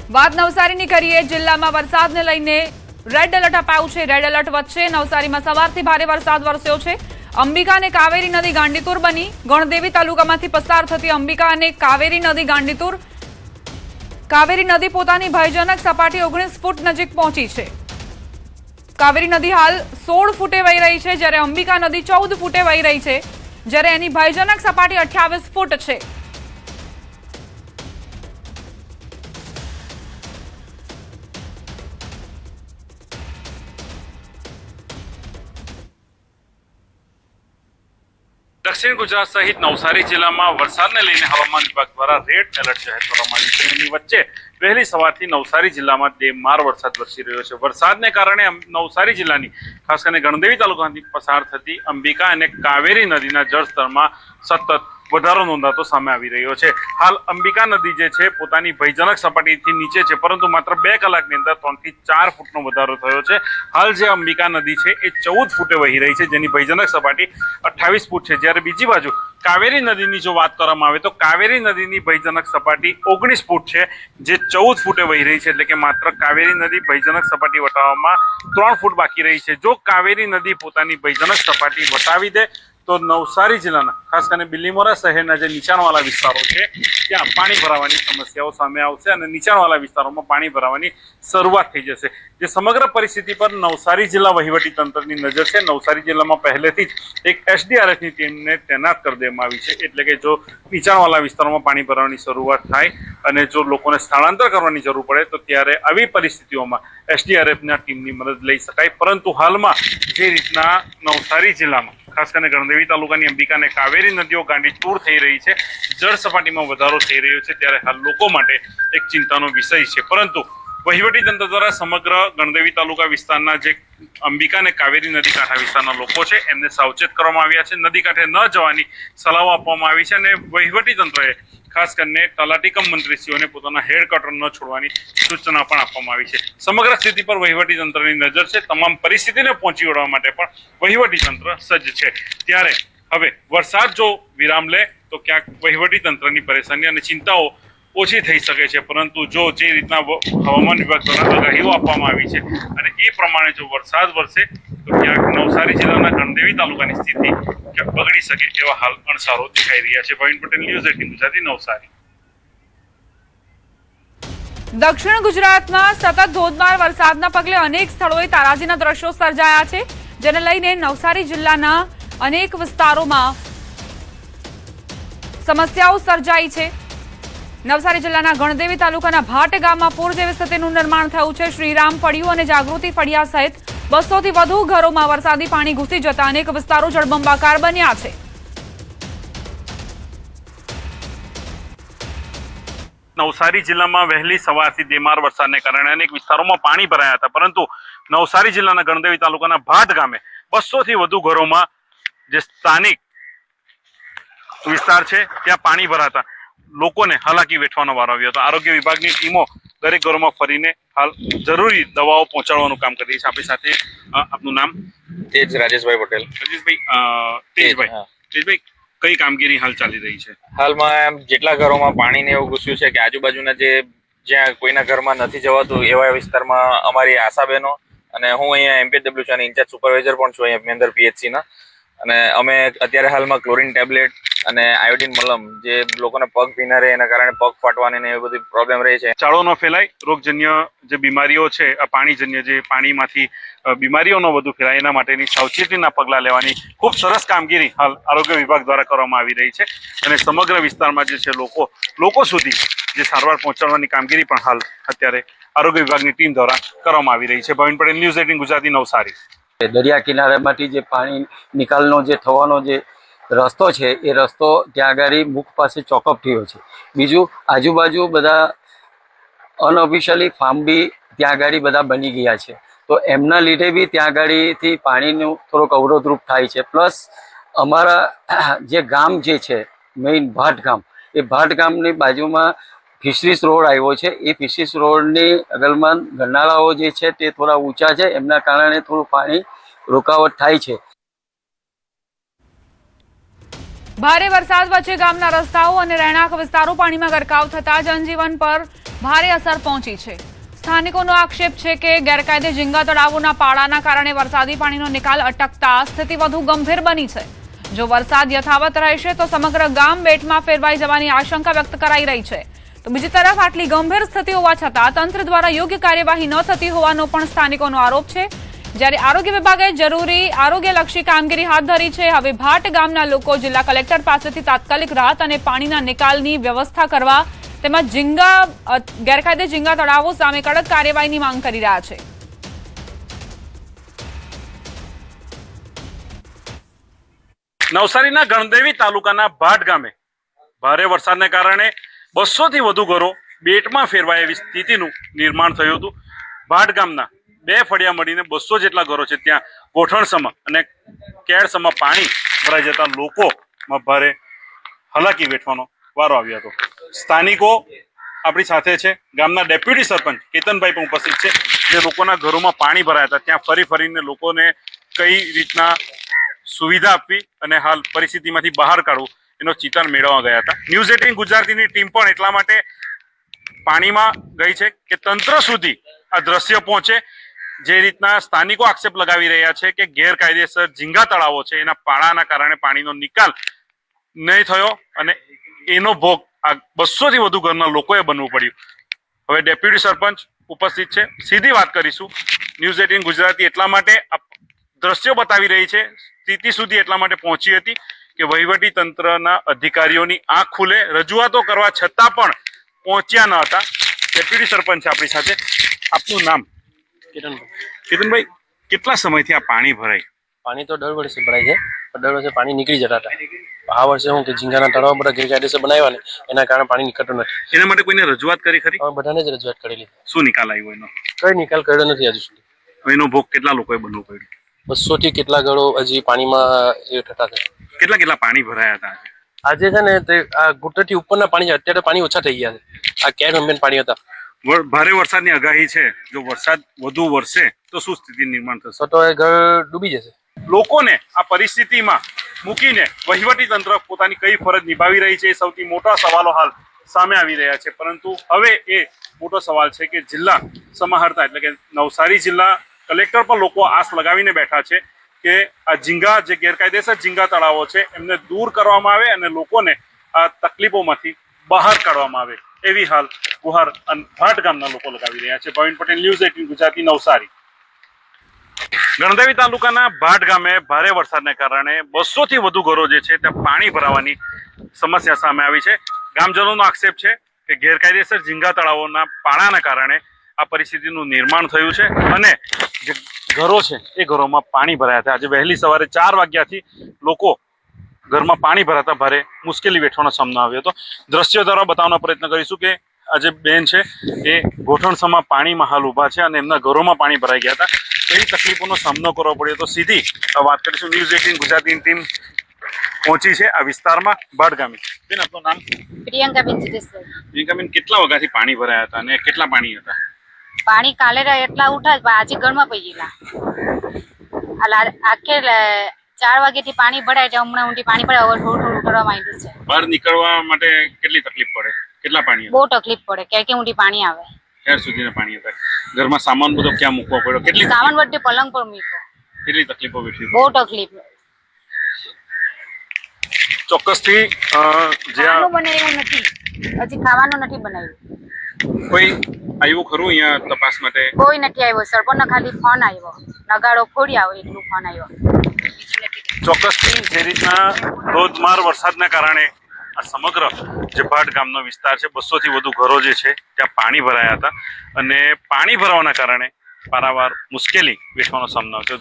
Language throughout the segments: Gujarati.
વાત નવસારીની કરીએ। જિલ્લામાં વરસાદને લઈને રેડ એલર્ટ અપાયું છે। રેડ એલર્ટ વચ્ચે નવસારીમાં સવારથી ભારે વરસાદ વરસ્યો છે। અંબિકા અને કાવેરી નદી ગાંડીતુર બની। ગણદેવી તાલુકામાંથી પસાર થતી અંબિકા અને કાવેરી નદી ગાંડીતુર। કાવેરી નદી પોતાની ભયજનક સપાટી 19 ફૂટ નજીક પહોંચી છે। કાવેરી નદી હાલ 16 ફૂટે વહી રહી છે, જ્યારે અંબિકા નદી 14 ફૂટે વહી રહી છે, જ્યારે એની ભયજનક સપાટી 28 ફૂટ છે। दक्षिण गुजरात सहित नवसारी जिला में वरसाद ने लईने हवामान विभाग द्वारा रेड एलर्ट जाहिर करवामां આવ્યું છે। એની વચ્ચે વહેલી સવારથી નવસારી જિલ્લામાં ધોધમાર વરસાદ વરસી રહ્યો છે। વરસાદને કારણે નવસારી જિલ્લાની ખાસ કરીને ગણદેવી તાલુકામાંથી પસાર થતી અંબિકા અને કાવેરી નદીના જળસ્તરમાં સતત વધારો નોંધાતો સામે આવી રહ્યો છે। હાલ અંબિકા નદી જે છે પોતાની ભયજનક સપાટીથી નીચે છે, પરંતુ માત્ર 2 કલાકની અંદર 3 થી 4 ફૂટનો વધારો થયો છે। હાલ જે અંબિકા નદી છે એ 14 ફૂટે વહી રહી છે, જેની ભયજનક સપાટી 28 ફૂટ છે, જ્યારે બીજી બાજુ કાવેરી નદીની જો વાત કરવામાં આવે તો કાવેરી નદીની ભયજનક સપાટી 19 ફૂટ છે, જે 14 ફૂટે વહી રહી છે। એટલે કે માત્ર કાવેરી નદી ભયજનક સપાટી વટાવવામાં 3 ફૂટ બાકી રહી છે। જો કાવેરી નદી પોતાની ભયજનક સપાટી વટાવી દે તો નવસારી જિલ્લાના ખાસ કરીને બિલીમોરા શહેરના જે નીચાણવાળા વિસ્તારો છે ત્યાં પાણી ભરાવાની સમસ્યાઓ સામે આવશે અને નીચાણવાળા વિસ્તારોમાં પાણી ભરાવાની શરૂઆત થઈ જશે। જે સમગ્ર પરિસ્થિતિ પર નવસારી જિલ્લા વહીવટી તંત્રની નજર છે। નવસારી જિલ્લામાં પહેલેથી જ એક એસડીઆરએફની ટીમને તૈનાત કરી દેવામાં આવી છે, એટલે કે જો નીચાણવાળા વિસ્તારોમાં પાણી ભરાવાની શરૂઆત થાય અને જો લોકોને સ્થળાંતર કરવાની જરૂર પડે તો ત્યારે આવી પરિસ્થિતિઓમાં એસડીઆરએફના ટીમની મદદ લઈ શકાય। પરંતુ હાલમાં જે રીતના નવસારી જિલ્લામાં ખાસ કરીને ગણદેવી તાલુકાની અંબિકા અને કાવેરી નદીઓ ગાંડીતુર થઈ રહી છે, જળ સપાટીમાં વધારો થઈ રહ્યો છે, ત્યારે હાલ લોકો માટે એક ચિંતાનો વિષય છે। પરંતુ વહીવટી તંત્ર દ્વારા સમગ્ર ગણદેવી તાલુકા વિસ્તારના જે અંબિકા અને કાવેરી નદી કાંઠા વિસ્તારના લોકો છે એમને સાવચેત કરવામાં આવ્યા છે। નદી કાંઠે ન જવાની સલાહ આપવામાં આવી છે અને વહીવટી તંત્રએ ખાસ કરીને તલાટી કમ મંત્રીશ્રીઓને પોતાના હેડક્વાર્ટર ન છોડવાની સૂચના પણ આપવામાં આવી છે। સમગ્ર સ્થિતિ પર વહીવટી તંત્રની નજર છે। તમામ પરિસ્થિતિને પહોંચી વળવા માટે પણ વહીવટી તંત્ર સજ્જ છે। ત્યારે હવે વરસાદ જો વિરામ લે તો ક્યાંક વહીવટી તંત્રની પરેશાની અને ચિંતાઓ ઓછી થઈ શકે છે, પરંતુ જો જે રીતના હવામાન વિભાગ દ્વારા આગાહીઓ આપવામાં આવી છે અને એ પ્રમાણે જો વરસાદ વરસે તો ક્યાંક નવસારી જિલ્લાના ગણદેવી તાલુકાની સ્થિતિ ક્યાંક બગડી શકે એવા હાલ અણસારો દેખાઈ રહ્યા છે। ભાવિન પટેલ, ન્યૂઝ 18 ગુજરાતી, નવસારી। દક્ષિણ ગુજરાતમાં સતત ધોધમાર વરસાદના પગલે અનેક સ્થળોએ તારાજીના દ્રશ્યો સર્જાયા છે, જેને લઈને નવસારી જિલ્લાના અનેક વિસ્તારોમાં સમસ્યાઓ સર્જાઈ છે। નવસારી જિલ્લાના ગણદેવી તાલુકાના ભાટ ગામમાં પૂર જેવી સ્થિતિનું નિર્માણ થયું છે। શ્રીરામ ફળિયું અને જાગૃતિ ફળિયા સહિત 200 થી વધુ ઘરોમાં વરસાદી પાણી ઘૂસી જતા અનેક વિસ્તારો જળબંબાકાર બન્યા છે। નવસારી જિલ્લામાં વહેલી સવારથી ધોધમાર વરસાદને કારણે અનેક વિસ્તારોમાં પાણી ભરાયા હતા, પરંતુ નવસારી જિલ્લાના ગણદેવી તાલુકાના ભાટ ગામે 200 થી વધુ ઘરોમાં જે સ્થાનિક વિસ્તાર છે ત્યાં પાણી ભરાતા લોકોને હાલાકી વેઠવાનો વારો આવ્યો હતો। આરોગ્ય વિભાગની ટીમો દરેક ઘરોમાં ફરીને હાલ જરૂરી દવાઓ પહોંચાડવાનું કામ કરી રહી છે। આપણી સાથે આપનું નામ? તેજ રાજેશભાઈ પટેલ। તેજભાઈ, કઈ કામગીરી હાલ ચાલી રહી છે? હાલમાં જેટલા ઘરોમાં પાણી ને એવું ઘૂસ્યું છે કે આજુબાજુના જ્યાં કોઈના ઘરમાં નથી જવાતું એવા વિસ્તારમાં અમારી આશાબેનો અને હું અહીંયા એમપીડબ્લ્યુસી ઇન્ચાર્જ સુપરવાઇઝર પણ છું અહીંયા મેંદર પીએચસી ના, અને અમે અત્યારે હાલમાં ક્લોરીન ટેબ્લેટ અને આયોડિન મલમ જે લોકોને પગ ભીના રહે એના કારણે પગ ફાટવાની ને એવી બધી પ્રોબ્લેમ રહે છે, ચાળો ન ફેલાય, રોગજન્ય જે બીમારીઓ છે આ પાણીજન્ય જે પાણીમાંથી બીમારીઓ ન વધુ ફેલાય એના માટેની સાવચેતીના પગલાં લેવાની ખૂબ સરસ કામગીરી હાલ આરોગ્ય વિભાગ દ્વારા કરવામાં આવી રહી છે અને સમગ્ર વિસ્તારમાં જે છે લોકો સુધી જે સારવાર પહોંચાડવાની કામગીરી પણ હાલ અત્યારે આરોગ્ય વિભાગની ટીમ દ્વારા કરવામાં આવી રહી છે। ભાવિન પટેલ, ન્યૂઝ 18 ગુજરાતી, નવસારી। દરિયા કિનારામાંથી જે પાણી નિકાલનો જે થવાનો જે રસ્તો છે એ રસ્તો ત્યાં આગળ મુખ પાસે ચોકઅપ થયો છે। બીજું આજુબાજુ બધા અનઓફિશિયલી ફાર્મ બી ત્યાં આગળ બધા બની ગયા છે, તો એમના લીધે બી ત્યાં આગળથી પાણીનું થોડોક અવરોધરૂપ થાય છે। પ્લસ અમારા જે ગામ જે છે મેઇન ભાટ ગામ, એ ભાટ ગામની બાજુમાં ફિશરીસ રોડ આવ્યો છે। એ ફિશરીસ રોડની અગલમાં ગરનાળાઓ જે છે તે થોડા ઊંચા છે, એમના કારણે થોડું પાણી રોકાવટ થાય છે। ભારે વરસાદ વચ્ચે ગામના રસ્તાઓ અને રહેણાંક વિસ્તારો પાણીમાં ગરકાવ થતા જનજીવન પર ભારે અસર પહોંચી છે. સ્થાનિકોનો આક્ષેપ છે કે ગેરકાયદે ઝીંગા તળાવોના પાળાના કારણે વરસાદી પાણીનો નિકાલ અટકતા સ્થિતિ વધુ ગંભીર બની છે. જો વરસાદ યથાવત રહેશે તો સમગ્ર ગામ બેટમાં ફેરવાઈ જવાની આશંકા વ્યક્ત કરાઈ રહી છે. તો બીજી તરફ આટલી ગંભીર સ્થિતિ હોવા છતાં તંત્ર દ્વારા યોગ્ય કાર્યવાહી ન થતી હોવાનો પણ સ્થાનિકોનો આરોપ છે. જ્યારે આરોગ્ય વિભાગે જરૂરી આરોગ્યલક્ષી કામગીરી હાથ ધરી છે. હવે ભાટ ગામના લોકો જિલ્લા કલેક્ટર પાસેથી તાત્કાલિક રાહત અને પાણીના નિકાલની વ્યવસ્થા કરવા તેમજ ગેરકાયદે ઝીંગા તળાવો સામે કડક કાર્યવાહીની માંગ કરી રહ્યા છે. નવસારીના ગણદેવી તાલુકાના ભાટ ગામે ભારે વરસાદને કારણે 200 થી વધુ ઘરો બેટમાં ફેરવાય એવી સ્થિતિનું નિર્માણ થયું હતું. ભાટ ગામના 2 ફળિયા મળીને 200 જેટલા ઘરો છે. ત્યાં ગોઠણસમાં અને કેળસમાં પાણી ભરાઈ જતા લોકોમાં ભારે હાલાકી વેઠવાનો વારો આવ્યો હતો. સ્થાનિકો આપણી સાથે છે. ગામના ડેપ્યુટી સરપંચ કેતનભાઈ પણ ઉપસ્થિત છે, જે લોકોના ઘરોમાં પાણી ભરાયા હતા ત્યાં ફરી ફરીને લોકોને કઈ રીતના સુવિધા આપવી અને હાલ પરિસ્થિતિમાંથી બહાર કાઢવું એનો ચિતાર મેળવવા ગયા હતા. ન્યૂઝ 18 ગુજરાતીની ટીમ પણ એટલા માટે પાણીમાં ગઈ છે કે તંત્ર સુધી આ દ્રશ્ય પહોંચે. જે રીતના સ્થાનિકો આક્ષેપ લગાવી રહ્યા છે કે ગેરકાયદેસર ઝીંગા તળાવો છે એના પાળાના કારણે પાણીનો નિકાલ નહીં થયો અને એનો ભોગ આ 200 થી વધુ ઘરના લોકોએ બનવું પડ્યું. હવે ડેપ્યુટી સરપંચ ઉપસ્થિત છે, સીધી વાત કરીશું. ન્યૂઝ 18 ગુજરાતી એટલા માટે દ્રશ્યો બતાવી રહી છે, સ્થિતિ સુધી એટલા માટે પહોંચી હતી કે વહીવટી તંત્રના અધિકારીઓની આંખ ખુલે, રજૂઆતો કરવા છતાં પણ પહોંચ્યા ન હતા. ડેપ્યુટી સરપંચ છે આપણી સાથે. આપનું નામ? કેતનભાઈ, કેટલા સમયથી આ પાણી ભરાય? પાણી તો દર વર્ષે ભરાય છે, પણ દર વર્ષે પાણી નીકળી જતા હતા. આ વર્ષે હું કે ઝીંગાના તળાવ બધા ગેરકાયદેસર બનાવ્યા ને એના કારણે પાણી નીકળતું નથી. એના માટે કોઈને રજૂઆત કરી ખરી? બધાને જ રજૂઆત કરેલી. શું નિકાલ આવ્યો એનો? કઈ નિકાલ કર્યો નથી હજુ સુધી. એનો ભોગ કેટલા લોકોએ બનવું પડ્યું? 200 થી કેટલા ઘરો હજી પાણીમાં એ થતા છે. કેટલા પાણી ભરાયા હતા આજે? છે ને તે આ ઘૂંટણથી ઉપરના પાણી છે, અત્યારે પાણી ઓછા થઈ ગયા છે. આ કેર હંમેન પાણી હતા. ભારે વરસાદની આગાહી છે, જો વરસાદ વધુ વરસે તો શું સ્થિતિ નિર્માણ થશે? તો એ ઘર ડૂબી જશે. લોકોને આ પરિસ્થિતિમાં મૂકીને વહીવટી તંત્ર પોતાની કઈ ફરજ નિભાવી રહી છે એ સૌથી મોટા સવાલો હાલ સામે આવી રહ્યા છે. પરંતુ હવે એ મોટો સવાલ છે કે જિલ્લા સમાહર્તા એટલે કે નવસારી જિલ્લા કલેક્ટર પર લોકો આસ લગાવીને બેઠા છે કે આ ઝીંગા જે ગેરકાયદેસર ઝીંગા તળાવો છે એમને દૂર કરવામાં આવે અને લોકોને આ તકલીફોમાંથી બહાર કાઢવામાં આવે એવી હાલ ગુહાર ભાટ ગામના લોકો લગાવી રહ્યા છે. ભાવિન પટેલ, ન્યૂઝ 18 ગુજરાતી, નવસારી. ગણદેવી તાલુકાના ભાટ ગામે ભારે વરસાદને કારણે 200 થી વધુ ઘરો જે છે ત્યાં પાણી ભરાવાની સમસ્યા સામે આવી છે. ગામજનોનો આક્ષેપ છે કે ગેરકાયદેસર ઝીંગા તળાવોના પાણાના કારણે આ પરિસ્થિતિનું નિર્માણ થયું છે અને જે ઘરો છે એ ઘરોમાં પાણી ભરાયા હતા. આજે વહેલી સવારે 4 વાગ્યાથી લોકો ઘરમાં પાણી ભરાતા ભારે મુશ્કેલી વેઠવાનો સામનો આવ્યો હતો. દ્રશ્યો દ્વારા બતાવવાનો પ્રયત્ન કરીશું કે આજે બેન છે એ ગોઠણસમાં પાણીમાં હાલ ઊભા છે અને એમના ઘરોમાં પાણી ભરાઈ ગયા હતા. કઈ તકલીફોનો સામનો કરવો પડ્યો તો સીધી વાત કરીશું. ન્યૂઝ 18 ગુજરાતીની ટીમ પહોંચી છે આ વિસ્તારમાં ભાટ ગામે. બેન, આપનું નામ? પ્રિયંકાબેન જીતેશભાઈ. પ્રિયંકાબેન, કેટલા વાગ્યાથી પાણી ભરાયા હતા અને કેટલા પાણી હતા? પાણી કાલે એટલા ઉઠા પણ આજે ઘરમાં પડી ગયેલા. આખે 4 વાગ્યાથી પાણી ભરાય એટલે હમણાં ઊંડી પાણી ભરાય હવે થોડું થોડું કરવા માંડ્યું છે. બહાર નીકળવા માટે કેટલી તકલીફ પડે? કેટલા પાણી? બહુ તકલીફ પડે, ક્યાં ઊંડી પાણી આવે. ક્યાં સુધીના પાણી હતા? ઘરમાં સામાન બધો ક્યાં મૂકવો પડ્યો? કેટલી સામાન બધે પલંગ પર મૂક્યો. કેટલી તકલીફો વેઠવી? બહુ તકલીફ. ચોક્કસથી ખાવાનું બનાવ્યું નથી, હજી ખાવાનું નથી બનાવ્યું. કોઈ આવ્યું ખરું અહીંયા તપાસ માટે? કોઈ નથી આવ્યો. સરપંચનો ખાલી ફોન આવ્યો, નગાડો ફોડી આવ્યો એટલું ફોન આવ્યો. ચોક્કસથી જે રીતના ધોધમાર વરસાદના કારણે આ સમગ્ર જે ભાટ ગામનો વિસ્તાર છે 200 થી વધુ ઘરો જે છે ત્યાં પાણી ભરાયા હતા અને પાણી ભરાવાના કારણે પારાવાર મુશ્કેલી વેઠવાનો સામનો થયો.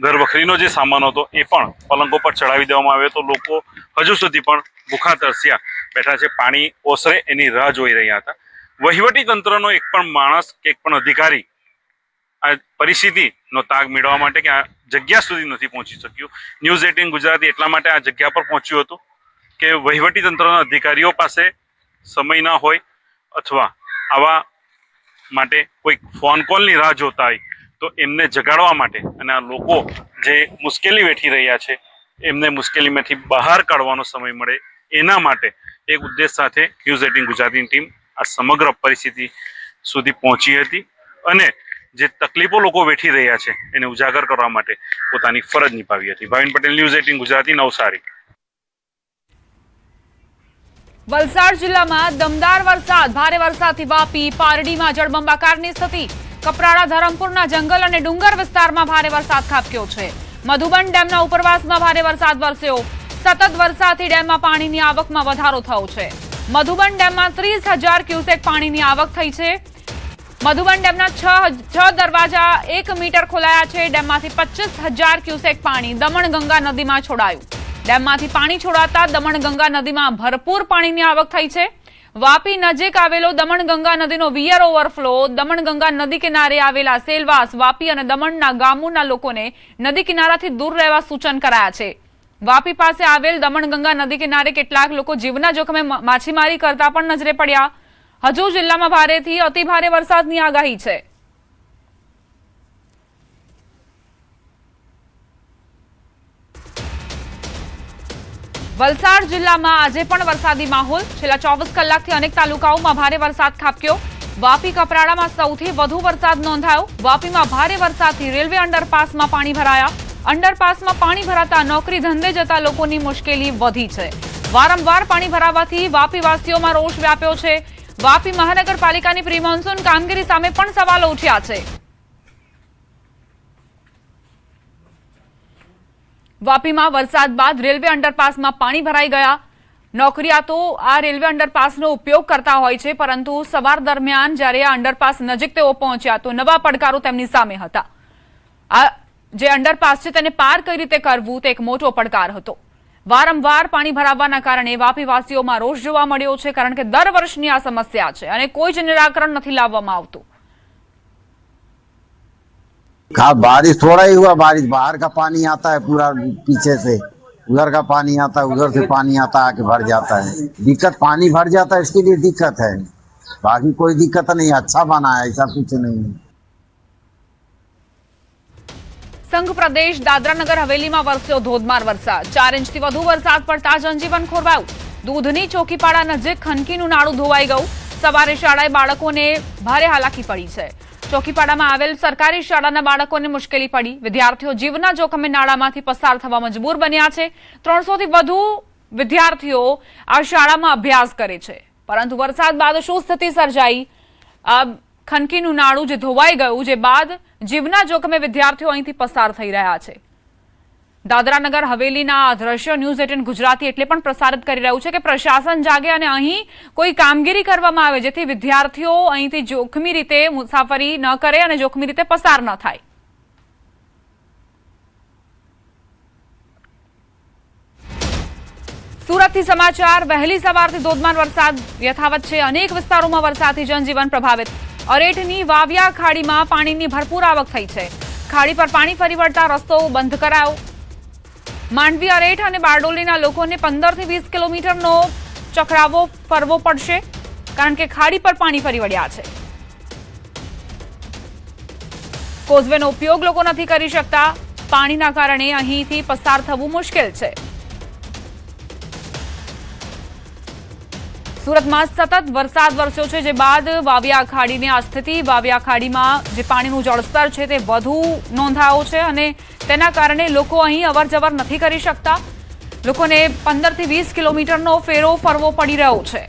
ઘર વખરીનો જે સામાન હતો એ પણ પલંગો પર ચડાવી દેવામાં આવ્યો તો લોકો હજુ સુધી પણ ભૂખા તરસ્યા બેઠા છે. પાણી ઓસરે એની રાહ જોઈ રહ્યા હતા. વહીવટી તંત્રનો એક પણ માણસ કે એક પણ અધિકારી આ પરિસ્થિતિનો તાગ મેળવવા માટે કે આ જગ્યા સુધી નથી પહોંચી શક્યું. ન્યૂઝ 18 ગુજરાતી એટલા માટે આ જગ્યા પર પહોંચ્યું હતું કે વહીવટી તંત્રના અધિકારીઓ પાસે સમય ના હોય અથવા આવા માટે કોઈ ફોન કોલની રાહ જોતા હોય તો એમને જગાડવા માટે અને આ લોકો જે મુશ્કેલી વેઠી રહ્યા છે એમને મુશ્કેલીમાંથી બહાર કાઢવાનો સમય મળે એના માટે એક ઉદ્દેશ સાથે ન્યૂઝ 18 ગુજરાતીની ટીમ આ સમગ્ર પરિસ્થિતિ સુધી પહોંચી હતી અને જે તકલીફો લોકો વેઠી રહ્યા છે એને ઉજાગર કરવા માટે પોતાની ફરજ નિભાવી હતી. ભાવિન પટેલ, ન્યૂઝ 18 ગુજરાતી, નવસારી. વલસાડ જિલ્લામાં દમદાર વરસાદ. ભારે વરસાદથી વાપી, પારડીમાં જળબંબાકારની સ્થિતિ. કપરાડા, ધરમપુરના જંગલ અને ડુંગર વિસ્તારમાં ભારે વરસાદ ખાબક્યો છે. મધુબન ડેમના ઉપરવાસમાં ભારે વરસાદ વરસ્યો. સતત વરસાદથી ડેમમાં પાણીની આવકમાં વધારો થયો છે. મધુબન ડેમમાં 30,000 ક્યુસેક પાણીની આવક થઈ છે. મધુબન ડેમના 6 દરવાજા 1 મીટર ખોલાયા છે. ડેમમાંથી 25,000 ક્યુસેક પાણી દમણ ગંગા નદીમાં છોડાયું. ડેમમાંથી પાણી છોડાતા દમણ ગંગા નદીમાં ભરપૂર પાણીની આવક થઈ છે. વાપી નજીક આવેલો દમણ ગંગા નદીનો વિયર ઓવરફ્લો. દમણ ગંગા નદી કિનારે આવેલા સેલવાસ, વાપી અને દમણના ગામોના લોકોને નદી કિનારાથી દૂર રહેવા સૂચન કરાયા છે. વાપી પાસે આવેલ દમણ ગંગા નદી કિનારે કેટલાક લોકો જીવના જોખમે માછીમારી કરતા પણ નજરે પડ્યા. હજુ જિલ્લામાં ભારેથી અતિભારે વરસાદની આગાહી છે. વલસાડ જિલ્લામાં આજે પણ વરસાદી માહોલ. છેલ્લા 24 કલાકથી અનેક તાલુકાઓમાં ભારે વરસાદ ખાબક્યો. વાપી, કપરાડામાં સૌથી વધુ વરસાદ નોંધાયો. વાપીમાં ભારે વરસાદથી રેલવે અંડરપાસમાં પાણી ભરાયા. અંડરપાસમાં પાણી ભરાતા નોકરી ધંધે જતા લોકોની મુશ્કેલી વધી છે. વારંવાર પાણી ભરાવાથી વાપીવાસીઓમાં રોષ વ્યાપ્યો છે. વાપી મહાનગરપાલિકાની પ્રી મોન્સૂન કામગીરી સામે પણ સવાલો ઉઠ્યા છે. વાપીમાં વરસાદ બાદ રેલવે અંડરપાસમાં પાણી ભરાઈ ગયા. નોકરિયાતો આ રેલવે અંડરપાસનો ઉપયોગ કરતા હોય છે, પરંતુ સવાર દરમિયાન જ્યારે આ અંડરપાસ નજીક તેઓ પહોંચ્યા તો નવા પડકારો તેમની સામે હતા. આ જે અંડરપાસ છે તેને પાર કઈ રીતે કરવું તે એક મોટો પડકાર હતો. વારંવાર પાણી ભરાવાના કારણે વાપીવાસીઓમાં રોષ જોવા મળ્યો છે, કારણ કે દર વર્ષની આ સમસ્યા છે અને કોઈ જ નિરાકરણ નથી લાવવામાં આવતું. बारिश थोड़ा ही हुआ, बारिश बाहर का पानी आता है पूरा पीछे से, उधर का पानी आता है, उधर से पानी आता है, आके भर जाता है. दिक्कत पानी भर जाता है, इसके लिए दिक्कत है. बाकी कोई दिक्कत नहीं, अच्छा बना है, ऐसा कुछ नहीं. સંઘ પ્રદેશ દાદરાનગર હવેલીમાં વરસ્યો ધોધમાર વરસાદ. 4 ઇંચથી વધુ વરસાદ પડતા જનજીવન ખોરવાયું. દૂધની ચોકીપાડા નજીક ખનકીનું નાળું ધોવાઈ ગયું. સવારે શાળાએ બાળકોને ભારે હાલાકી પડી છે. ચોકીપાડામાં આવેલ સરકારી શાળાના બાળકોને મુશ્કેલી પડી. વિદ્યાર્થીઓ જીવના જોખમે નાળામાંથી પસાર થવા મજબૂર બન્યા છે. 300 થી વધુ વિદ્યાર્થીઓ આ શાળામાં અભ્યાસ કરે છે, પરંતુ વરસાદ બાદ શું સ્થિતિ સર્જાઈ? ખનકીનું નાળું જે ધોવાઈ ગયું, જે બાદ જીવના જોખમે વિદ્યાર્થીઓ અહીંથી પસાર થઈ રહ્યા છે. દાદરાનગર હવેલીના આ દ્રશ્યો ન્યૂઝ 18 ગુજરાતી એટલે પણ પ્રસારિત કરી રહ્યું છે કે પ્રશાસન જાગે અને અહીં કોઈ કામગીરી કરવામાં આવે, જેથી વિદ્યાર્થીઓ અહીંથી જોખમી રીતે મુસાફરી ન કરે અને જોખમી રીતે પસાર ન થાય. સુરતથી સમાચાર. વહેલી સવારથી ધોધમાર વરસાદ યથાવત છે. અનેક વિસ્તારોમાં વરસાદથી જનજીવન પ્રભાવિત. અરેઠની વાવિયા ખાડીમાં પાણીની ભરપૂર આવક થઈ છે. ખાડી પર પાણી ફરી વળતા રસ્તો બંધ કરાયો. માંડવી, અરેઠ અને બારડોલીના લોકોને 15 થી 20 કિલોમીટરનો ચક્રાવો ફરવો પડશે, કારણ કે ખાડી પર પાણી ફરી વળ્યા છે. કોઝવેનો ઉપયોગ લોકો નથી કરી શકતા. પાણીના કારણે અહીંથી પસાર થવું મુશ્કેલ છે. સુરતમાં સતત વરસાદ વરસ્યો છે, જે બાદ વાવિયા ખાડીની આ સ્થિતિ. વાવિયા ખાડીમાં જે પાણીનું જળસ્તર છે તે વધુ નોંધાયો છે અને તેના કારણે લોકો અહીં અવરજવર નથી કરી શકતા. લોકોને 15 થી 20 કિલોમીટરનો ફેરો ફરવો પડી રહ્યો છે.